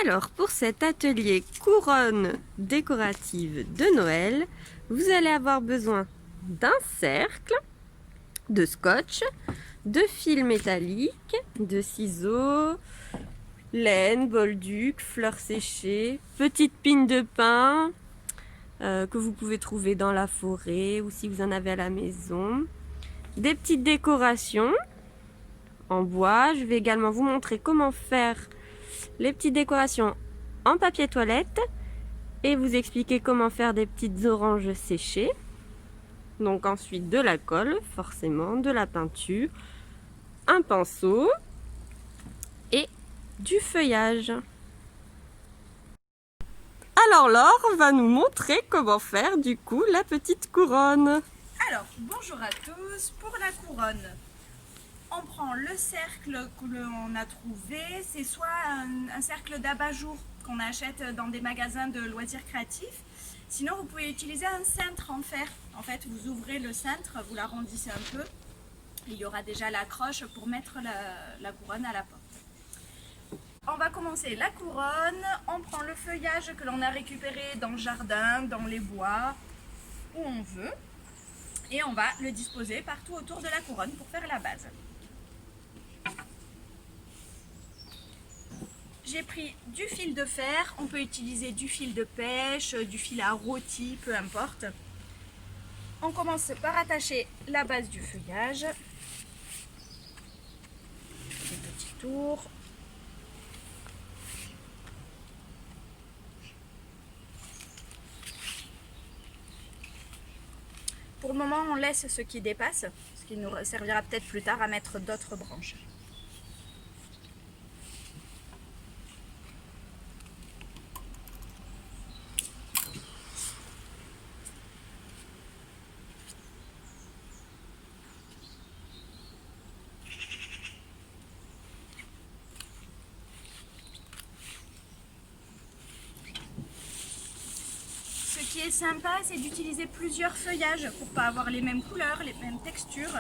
Alors, pour cet atelier couronne décorative de Noël, vous allez avoir besoin d'un cercle, de scotch, de fil métallique, de ciseaux, laine, bolduc, fleurs séchées, petites pines de pin que vous pouvez trouver dans la forêt ou si vous en avez à la maison, des petites décorations en bois. Je vais également vous montrer comment faire les petites décorations en papier toilette et vous expliquer comment faire des petites oranges séchées. Donc ensuite de la colle, forcément, de la peinture, un pinceau et du feuillage. Alors Laure va nous montrer comment faire du coup la petite couronne. Alors, bonjour à tous. Pour la couronne, on prend le cercle que l'on a trouvé. C'est soit un cercle d'abat-jour qu'on achète dans des magasins de loisirs créatifs. Sinon, vous pouvez utiliser un cintre en fer. En fait, vous ouvrez le cintre, vous l'arrondissez un peu. Et il y aura déjà l'accroche pour mettre la couronne à la porte. On va commencer la couronne. On prend le feuillage que l'on a récupéré dans le jardin, dans les bois, où on veut. Et on va le disposer partout autour de la couronne pour faire la base. J'ai pris du fil de fer, on peut utiliser du fil de pêche, du fil à rôti, peu importe. On commence par attacher la base du feuillage. Un petit tour. Pour le moment, on laisse ce qui dépasse, ce qui nous servira peut-être plus tard à mettre d'autres branches. Ce qui est sympa, c'est d'utiliser plusieurs feuillages pour ne pas avoir les mêmes couleurs, les mêmes textures.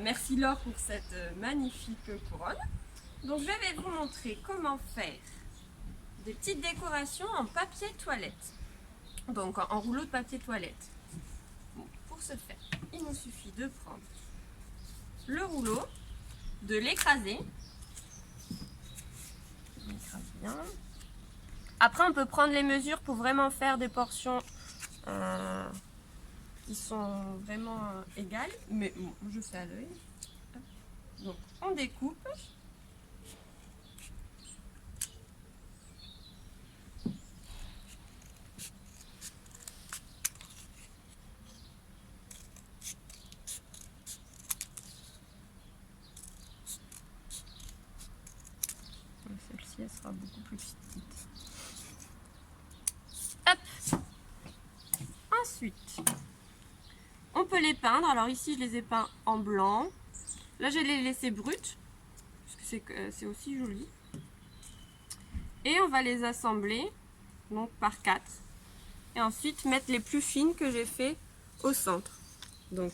Merci Laure pour cette magnifique couronne. Donc je vais vous montrer comment faire des petites décorations en papier toilette. Donc en rouleau de papier toilette. Bon, pour ce faire, il nous suffit de prendre le rouleau, de l'écraser. On écrase bien. Après on peut prendre les mesures pour vraiment faire des portions qui sont vraiment égales, mais bon, je fais à l'œil. Donc on découpe. Celle-ci elle sera beaucoup plus petite. Hop. Ensuite, on peut les peindre. Alors ici, je les ai peints en blanc. Là, je vais les laisser bruts, parce que c'est aussi joli. Et on va les assembler donc par 4. Et ensuite mettre les plus fines que j'ai fait au centre. Donc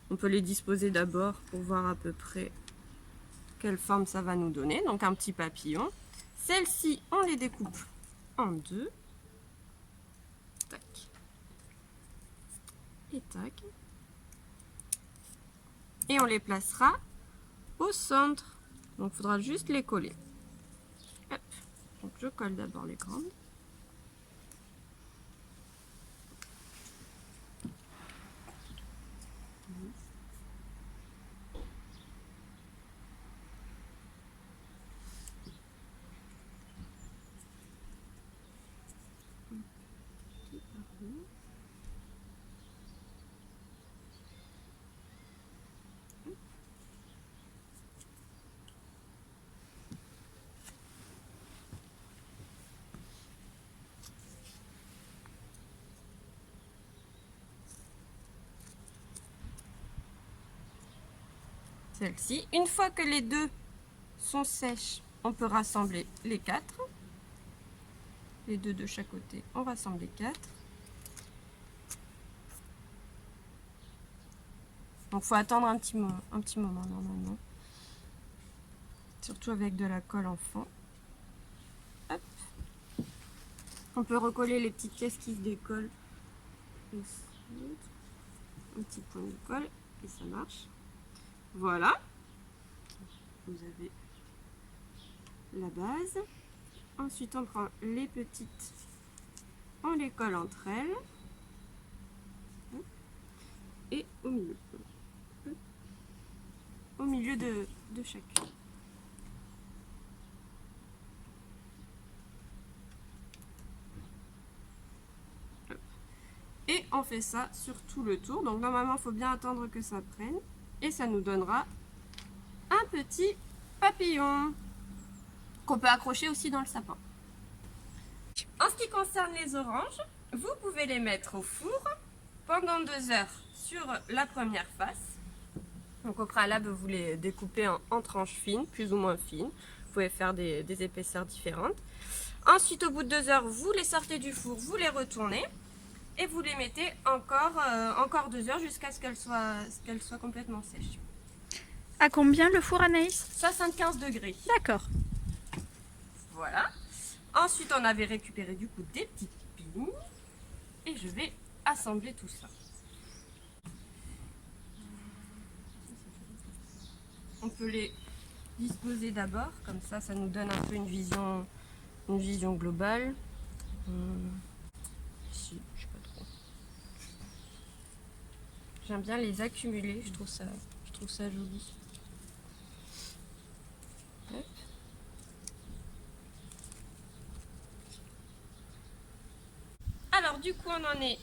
on peut les disposer d'abord pour voir à peu près quelle forme ça va nous donner. Donc un petit papillon. Celles-ci, on les découpe en 2. Tac. Et tac. Et on les placera au centre. Donc il faudra juste les coller. Hop. Donc je colle d'abord les grandes. Celle-ci. Une fois que les deux sont sèches, on peut rassembler les 4. Les deux de chaque côté, on rassemble les 4. Donc il faut attendre un petit moment normalement. Surtout avec de la colle en fond. Hop. On peut recoller les petites pièces qui se décollent. Un petit point de colle et ça marche. Voilà. Vous avez la base. Ensuite on prend les petites, on les colle entre elles. Et au milieu de chacune. Et on fait ça sur tout le tour. Donc normalement il faut bien attendre que ça prenne. Et ça nous donnera un petit papillon qu'on peut accrocher aussi dans le sapin. En ce qui concerne les oranges, vous pouvez les mettre au four pendant 2 heures sur la première face. Donc au préalable, vous les découpez en tranches fines, plus ou moins fines. Vous pouvez faire des épaisseurs différentes. Ensuite, au bout de 2 heures, vous les sortez du four, vous les retournez et vous les mettez encore 2 heures jusqu'à ce qu'elles soient complètement sèches. À combien le four, Anaïs? 75 degrés. D'accord. Voilà. Ensuite, on avait récupéré du coup des petites pines. Et je vais assembler tout ça. On peut les disposer d'abord, comme ça nous donne un peu une vision globale. Ici, je sais pas trop. J'aime bien les accumuler, je trouve ça joli. Hop. Alors du coup on en est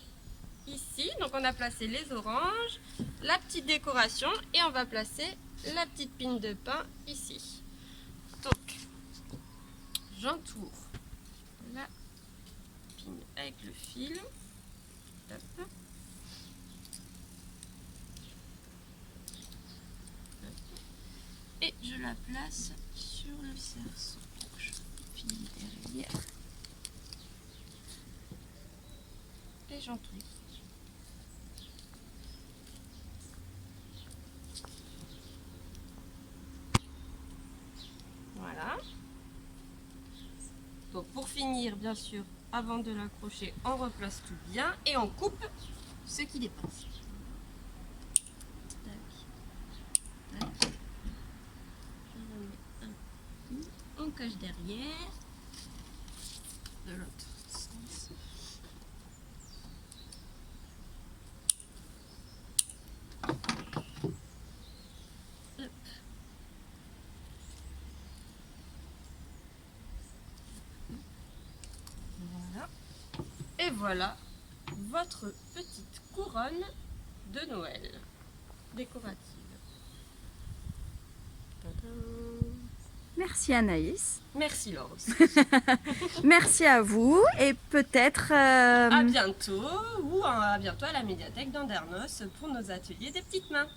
ici, donc on a placé les oranges, la petite décoration et on va placer la petite pine de pain ici. Donc j'entoure la pine avec le fil. Hop. Et je la place sur le cerceau. Je file derrière. Et j'entoure. Voilà. Donc pour finir, bien sûr, avant de l'accrocher, on replace tout bien et on coupe ce qui dépasse. Tac. Tac. Je remets un coup. On cache derrière. De l'autre sens. Hop. Voilà. Et voilà votre petite couronne de Noël décorative. Tadam. Merci Anaïs. Merci Laure aussi. Merci à vous et peut-être À bientôt ou à bientôt à la médiathèque d'Andernos pour nos ateliers des petites mains.